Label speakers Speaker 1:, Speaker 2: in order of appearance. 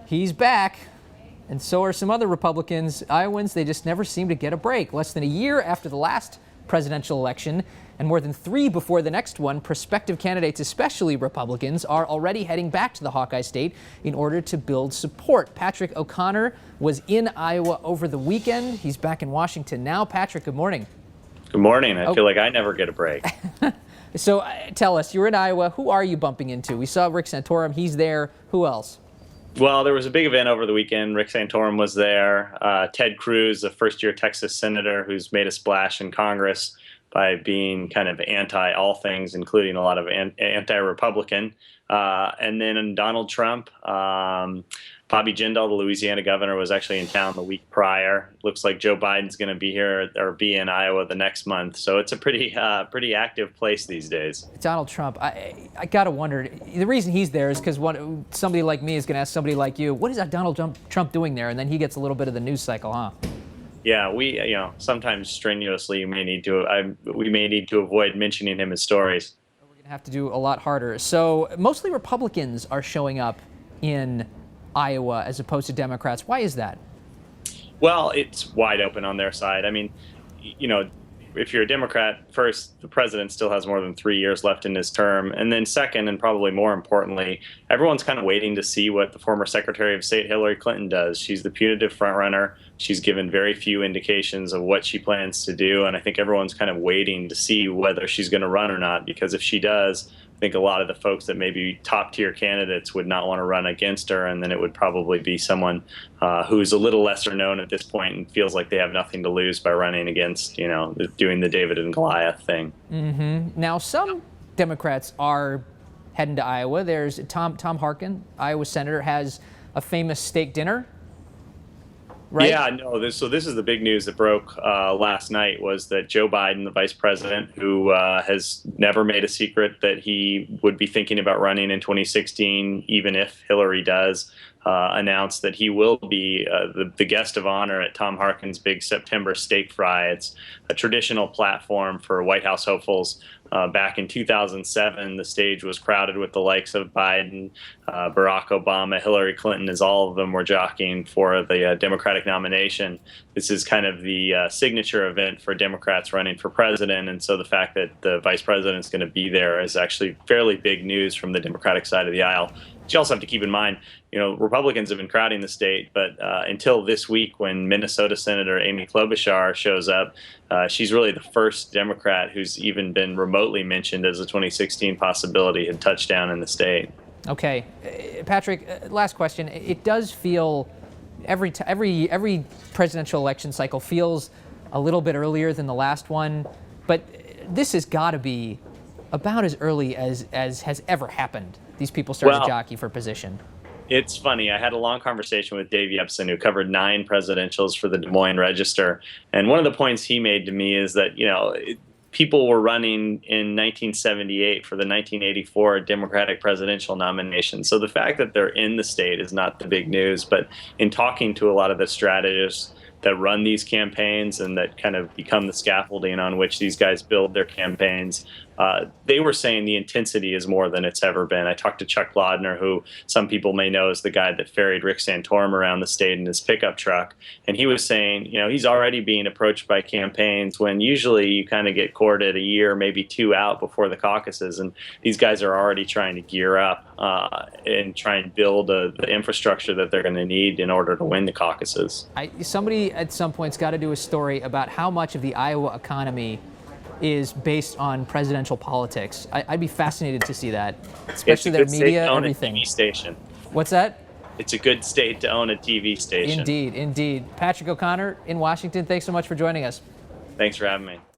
Speaker 1: He's back, and so are some other Republicans. Iowans, they just never seem to get a break. Less than a year after the last presidential election, and more than 3 before the next one, prospective candidates, especially Republicans, are already heading back to the Hawkeye State in order to build support. Patrick O'Connor was in Iowa over the weekend. He's back in Washington now. Patrick, good morning.
Speaker 2: Good morning. I feel like I never get a break.
Speaker 1: So tell us, you're in Iowa. Who are you bumping into? We saw Rick Santorum. He's there. Who else?
Speaker 2: Well, there was a big event over the weekend. Rick Santorum was there. Ted Cruz, a first-year Texas senator who's made a splash in Congress by being kind of anti all things, including a lot of anti-Republican. And then Donald Trump, Bobby Jindal, the Louisiana governor, was actually in town the week prior. Looks like Joe Biden's going to be here or be in Iowa the next month. So it's a pretty active place these days.
Speaker 1: Donald Trump, I got to wonder, the reason he's there is because somebody like me is going to ask somebody like you, what is that Donald Trump doing there? And then he gets a little bit of the news cycle, huh?
Speaker 2: Yeah, we sometimes strenuously we may need to avoid mentioning him in stories.
Speaker 1: We're going to have to do a lot harder. So mostly Republicans are showing up in Iowa as opposed to Democrats. Why is that?
Speaker 2: Well, it's wide open on their side. I mean, if you're a Democrat, first, the president still has more than 3 years left in his term. And then second, and probably more importantly, everyone's kind of waiting to see what the former Secretary of State Hillary Clinton does. She's the putative frontrunner. She's given very few indications of what she plans to do. And I think everyone's kind of waiting to see whether she's going to run or not, because if she does, I think a lot of the folks that may be top-tier candidates would not want to run against her, and then it would probably be someone who's a little lesser known at this point and feels like they have nothing to lose by running against, doing the David and Goliath thing.
Speaker 1: Mm-hmm. Now, some Democrats are heading to Iowa. There's Tom Harkin, Iowa senator, has a famous steak dinner. Right?
Speaker 2: Yeah, no. So this is the big news that broke last night, was that Joe Biden, the vice president, who has never made a secret that he would be thinking about running in 2016, even if Hillary does, announced that he will be the guest of honor at Tom Harkin's big September steak fry. It's a traditional platform for White House hopefuls. Back in 2007, the stage was crowded with the likes of Biden, Barack Obama, Hillary Clinton, as all of them were jockeying for the Democratic nomination. This is kind of the signature event for Democrats running for president, and so the fact that the vice president is going to be there is actually fairly big news from the Democratic side of the aisle. But you also have to keep in mind, Republicans have been crowding the state, but until this week, when Minnesota Senator Amy Klobuchar shows up, she's really the first Democrat who's even been remotely mentioned as a 2016 possibility had touched down in the state.
Speaker 1: Okay, Patrick, last question. It does feel every presidential election cycle feels a little bit earlier than the last one, but this has got to be about as early as has ever happened. These people started to jockey for position.
Speaker 2: It's funny. I had a long conversation with Dave Yepsen, who covered 9 presidentials for the Des Moines Register. And one of the points he made to me is that, people were running in 1978 for the 1984 Democratic presidential nomination. So the fact that they're in the state is not the big news. But in talking to a lot of the strategists that run these campaigns and that kind of become the scaffolding on which these guys build their campaigns, they were saying the intensity is more than it's ever been. I talked to Chuck Lodner, who some people may know is the guy that ferried Rick Santorum around the state in his pickup truck. And he was saying, he's already being approached by campaigns when usually you kind of get courted a year, maybe 2 out before the caucuses. And these guys are already trying to gear up and try and build the infrastructure that they're going to need in order to win the caucuses.
Speaker 1: Somebody at some point's got to do a story about how much of the Iowa economy is based on presidential politics. I'd be fascinated to see that, especially their media, everything.
Speaker 2: It's a good state to own a TV station.
Speaker 1: What's that?
Speaker 2: It's a good state to own a TV station.
Speaker 1: Indeed, indeed. Patrick O'Connor in Washington, thanks so much for joining us.
Speaker 2: Thanks for having me.